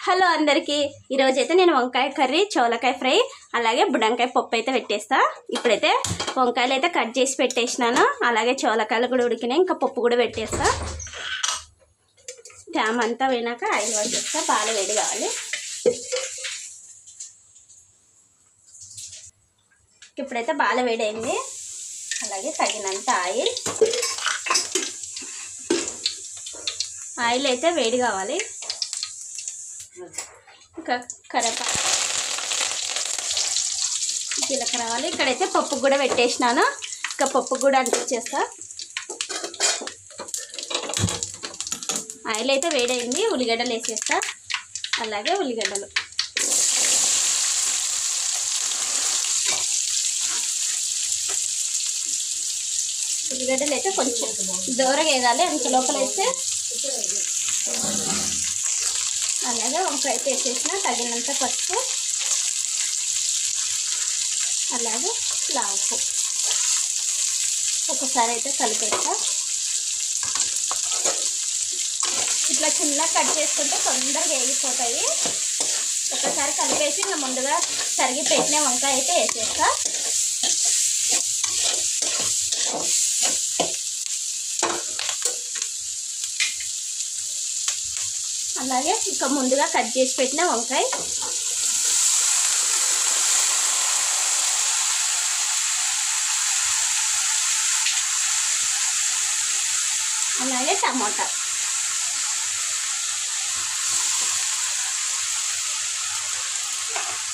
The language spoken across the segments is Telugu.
హలో అందరికీ ఈరోజైతే నేను వంకాయ కర్రీ చోలకాయ ఫ్రై అలాగే బుడంకాయ పప్పు అయితే పెట్టేస్తా. ఇప్పుడైతే వంకాయలు అయితే కట్ చేసి పెట్టేసినాను, అలాగే చోలకాయలు కూడా ఉడికినాయి, ఇంకా పప్పు కూడా పెట్టేస్తా. ట్యామ్ అంతా పోయినాక ఆయిల్ వేసేస్తా. బాగా వేడి కావాలి. ఇప్పుడైతే బాగా వేడి అయింది, అలాగే తగినంత ఆయిల్ అయితే వేడి కావాలి. ఇంకా కరివేపాకు జీలకర్ర రావాలి. ఇక్కడైతే పప్పు కూడా పెట్టేసినాను, ఇంకా పప్పు కూడా అంటించేస్తా. ఆయిల్ అయితే వేడైంది, ఉల్లిగడ్డలు వేసేస్తా. అలాగే ఉల్లిగడ్డలు అయితే కొంచెం దూరగా వేయాలి, అంత లోపల వేస్తే. అలాగే వంకాయ అయితే వేసేసిన, తగినంత పసుపు, అలాగే లావు ఒకసారి అయితే కలిపేస్తా. ఇట్లా చిన్న కట్ చేసుకుంటే తొందరగా వేగిపోతాయి. ఒకసారి కలిపేసి ఇంకా ముందుగా తరిగి పెట్టిన వంకాయ అయితే వేసేస్తా. అలాగే ఇంకా ముందుగా కట్ చేసి పెట్టిన వంకాయ, అలాగే టమాటా,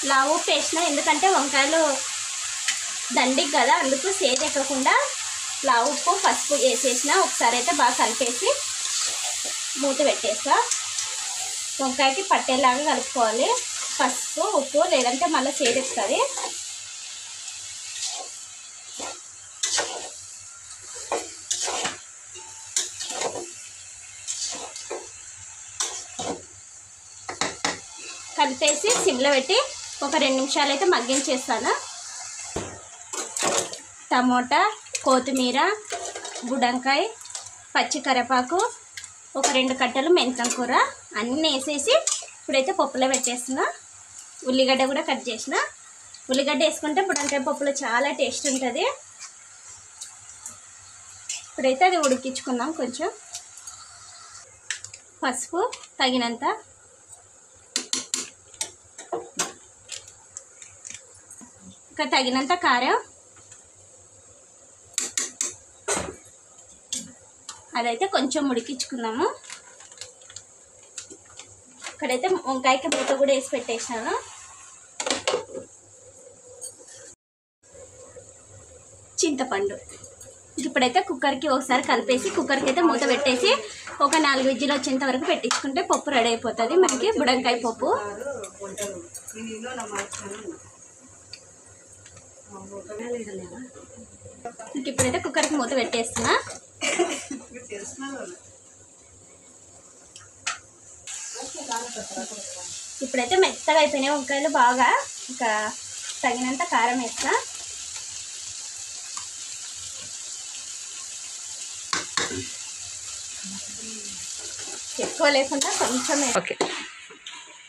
లావు పేసిన, ఎందుకంటే వంకాయలు దండికి కదా, అందుకు సేజ్ ఎక్కకుండా లావు ఉప్పు పసుపు వేసేసిన. ఒకసారి అయితే బాగా కలిపేసి మూత పెట్టేస్తా. వంకాయకి పట్టేలాగా కలుపుకోవాలి పసుపు ఉప్పు, లేదంటే మళ్ళీ చేదెక్కుతుంది. కలిపేసి సిమ్లో పెట్టి ఒక 2 నిమిషాలు అయితే మగ్గించేస్తాను. టమోటా, కొత్తిమీర, బుడంకాయ, పచ్చి కరివేపాకు, ఒక 2 కట్టలు మెంతం కూర అన్నీ వేసేసి ఇప్పుడైతే పప్పులో పెట్టేస్తున్నా. ఉల్లిగడ్డ కూడా కట్ చేసిన. ఉల్లిగడ్డ వేసుకుంటే బుడంకాయ పప్పులో చాలా టేస్ట్ ఉంటుంది. ఇప్పుడైతే అది ఉడికించుకుందాం. కొంచెం పసుపు తగినంత, ఇంకా తగినంత కారం, అదైతే కొంచెం ఉడికించుకుందాము. ఇక్కడైతే వంకాయకి మూత కూడా వేసి పెట్టేసాను. చింతపండు ఇప్పుడైతే కుక్కర్కి ఒకసారి కలిపేసి కుక్కర్కి అయితే మూత పెట్టేసి ఒక 4 విజిల్ వచ్చేంత వరకు పెట్టించుకుంటే పప్పు రెడీ అయిపోతుంది మనకి, బుడంకాయ పప్పు. ఇప్పుడైతే కుక్కర్కి మూత పెట్టేస్తున్నా. ఇప్పుడైతే మెత్తగా అయిపోయినాయి వంకాయలు బాగా. ఇంకా తగినంత కారం వేస్తా. ఎక్కువ లేకుండా కొంచెం.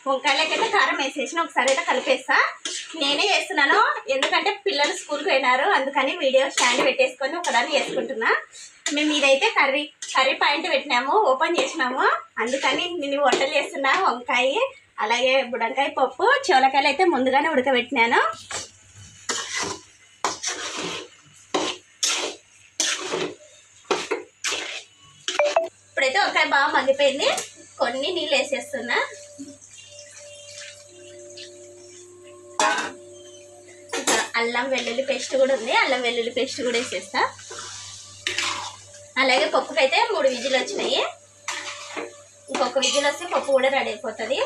వంకాయలకైతే కారం వేసేసిన. ఒకసారి అయితే కలిపేస్తా. నేనే చేస్తున్నాను, ఎందుకంటే పిల్లలు స్కూల్కి పోయినారు, అందుకని వీడియో స్టాండ్ పెట్టేసుకొని ఒకదాన్ని వేసుకుంటున్నా. మేము ఇదైతే కర్రీ పాయింట్ పెట్టినాము, ఓపెన్ చేసినాము, అందుకని నేను వంటలు చేస్తున్నా. వంకాయ అలాగే బుడంకాయ పప్పు, చోలకాయలు అయితే ముందుగానే ఉడకబెట్టినాను. ఇప్పుడైతే వంకాయ బాగా మగ్గిపోయింది, కొన్ని నీళ్ళు వేసేస్తున్నా. అల్లం వెల్లుల్లి పేస్ట్ కూడా ఉంది, అల్లం వెల్లుల్లి పేస్ట్ కూడా వేసేస్తా. అలాగే పప్పుకైతే 3 విజిల్ వచ్చినాయి, ఇంకొక విజిల్ వస్తే పప్పు కూడా రెడీ అయిపోతుంది.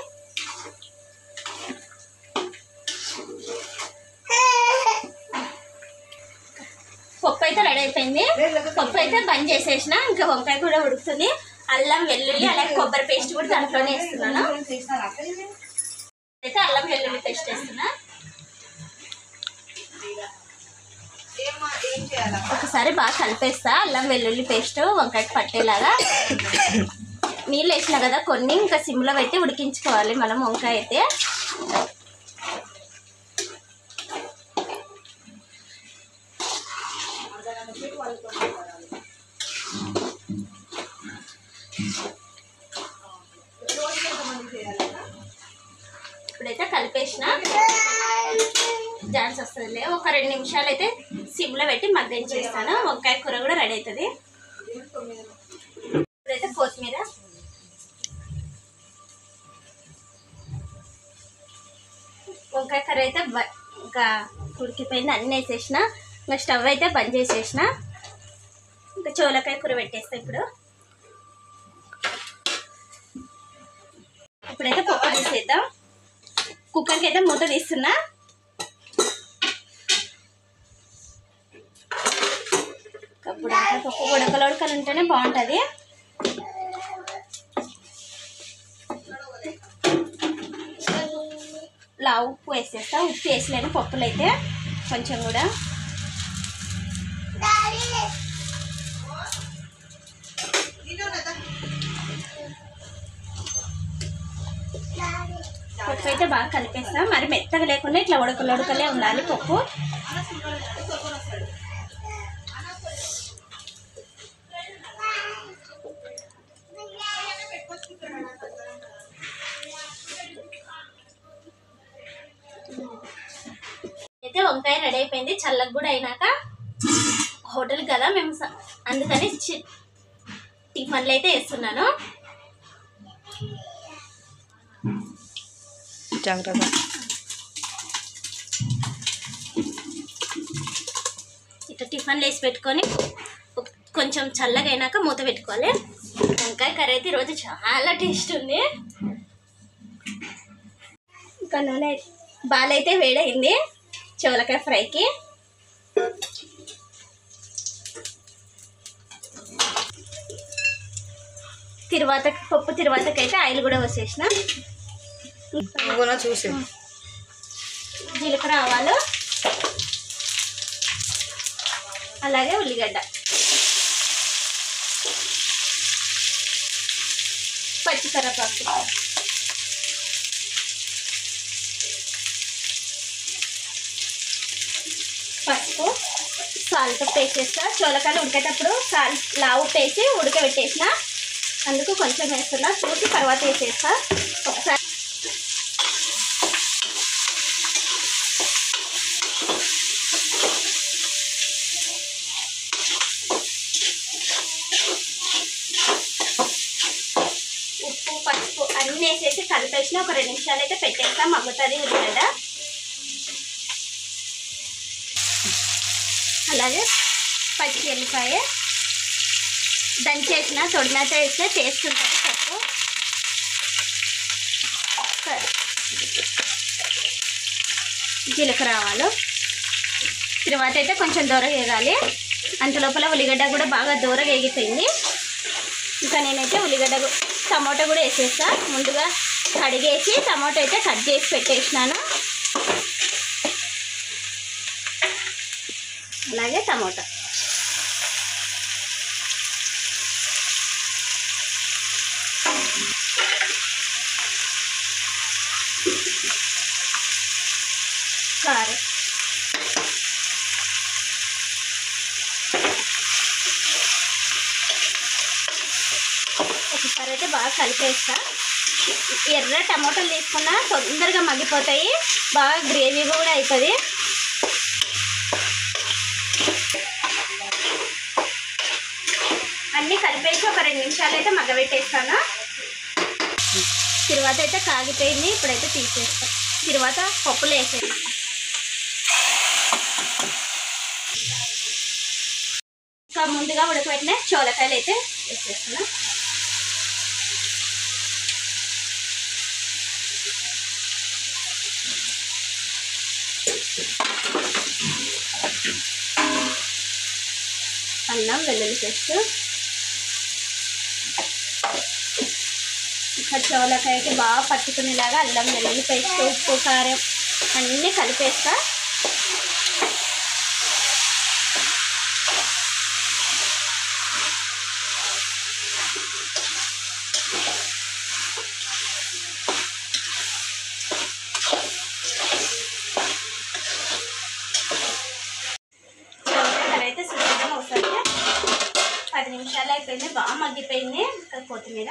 పప్పు అయితే రెడీ అయిపోయింది. పప్పు అయితే బంద్ చేసేసిన. ఇంకా వంకాయ కూడా ఉడుకుతుంది. అల్లం వెల్లుల్లి అలాగే కొబ్బరి పేస్ట్ కూడా దాంట్లోనే వేస్తున్నాను. అయితే అల్లం వెల్లుల్లి పేస్ట్ వేస్తున్నా. ఒకసారి బాగా కలిపేస్తా. అల్లం వెల్లుల్లి పేస్ట్ వంకాయకి పట్టేలాగా. నీళ్ళు వేసినా కదా కొన్ని, ఇంకా సిమ్లో పెట్టి ఉడికించుకోవాలి మనం వంకాయ అయితే. ఇప్పుడైతే కలిపేసిన ఛాన్స్ వస్తుంది. ఒక 2 నిమిషాలు అయితే సిమ్లో పెట్టి మగ్గించేస్తాను. వంకాయ కూర కూడా రెడీ అవుతుంది. ఇప్పుడైతే కొత్తిమీర, వంకాయ కర్రీ అయితే ఇంకా ఉడికిపోయింది. అన్నీ వేసేసిన. ఇంకా స్టవ్ అయితే బంద్ చేసేసిన. ఇంకా చోలకాయ కూర పెట్టేస్తా. ఇప్పుడైతే పప్పు తీసేద్దాం. కుక్కర్కి అయితే మూత తీస్తున్నా. అప్పుడు పప్పు ఉడకలు ఉంటేనే బాగుంటుంది. ఉప్పు వేసేస్తా. ఉప్పు వేసలేను పప్పులు అయితే కొంచెం కూడా. పప్పు అయితే బాగా కలిపేస్తా. మరి మెత్తగా లేకుండా ఇట్లా ఉడకలే ఉండాలి పప్పు. అయితే వంకాయ రెడీ అయిపోయింది. చల్లగా కూడా అయినాక హోటల్ కదా మేము, అందుకని టిఫిన్లు అయితే వేస్తున్నాను. జాగ్రత్త. ఇట్లా టిఫిన్లు వేసి పెట్టుకొని కొంచెం చల్లగా అయినాక మూత పెట్టుకోవాలి. వంకాయ కర్రీ అయితే ఈరోజు చాలా టేస్ట్ ఉంది. ఇంకా నూనె బాలైతే వేడైంది చోలకాయ ఫ్రైకి. పప్పు తిరువాతకైతే ఆయిల్ కూడా వచ్చేసిన. చూసి జీలకర్ర, ఆవాలు, అలాగే ఉల్లిగడ్డ, పచ్చికరపాకు, పసుపు, సాల్ట్ వేసేస్తా. చోలకాయలు ఉడికేటప్పుడు ఉప్పు వేసి ఉడకబెట్టేసిన, అందుకు కొంచెం వేస్తున్నా. చూసి తర్వాత వేసేస్తా ఒకసారి. ఉప్పు, పసుపు అన్నీ వేసేసి కలిపేసిన. ఒక 2 నిమిషాలు అయితే పెట్టేస్తాం, మగ్గుతుంది ఉల్లిగడ్డ. అలాగే పచ్చి ఎల్లిపాయ దంచేసిన, తొడినాట వేస్తే టేస్ట్ ఉంటుంది పప్పు. జీలకర్ర, ఆవాలు. తర్వాత అయితే కొంచెం దూరగా వేగాలి. అంతలోపల ఉల్లిగడ్డ కూడా బాగా దూరగా వేగిపోయింది. ఇంకా నేనైతే టమాటో కూడా వేసేస్తా. ముందుగా కడిగేసి టమాటో అయితే కట్ చేసి పెట్టేసినాను. అలాగే టమాటా, కారం, ఒకసారి అయితే బాగా కలిపేస్తా. ఎర్ర టమాటాలు తీసుకున్నా తొందరగా మగ్గిపోతాయి, బాగా గ్రేవీ కూడా అవుతుంది. అన్నీ కలిపేసి ఒక 2 నిమిషాలు అయితే మగ్గబెట్టేస్తాను. తర్వాత అయితే కాగిపోయింది. ఇప్పుడైతే తీసేస్తాం. తర్వాత పప్పులు వేసేస్తాం. ఇంకా ముందుగా ఉడకబెట్టిన చోలకాయలు అయితే వేసేస్తున్నా. అల్లం వెల్లుల్లి పేస్ట్, ఇంకా చోలకాయకి బాగా పట్టుకునేలాగా అల్లం వెల్లుల్లి పేస్ట్, ఉప్పు, కారం అన్నీ కలిపేస్తా. అయిపోయింది. ఇంకా కొత్తిమీర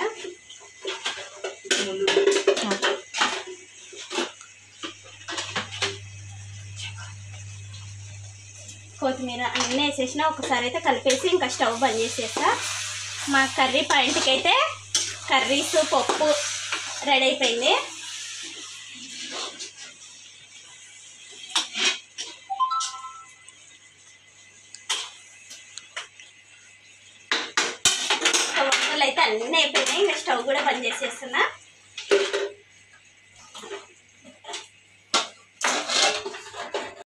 అన్నీ వేసేసిన. ఒకసారి అయితే కలిపేసి ఇంకా స్టవ్ బంద్ చేసేస్తా. మా కర్రీ పాయింట్కి అయితే కర్రీస్ పప్పు రెడీ అయిపోయింది. వంటలు అయితే అన్నీ అయిపోయినాయి. ఇంకా స్టవ్ కూడా బంద్ చేసేస్తున్నా.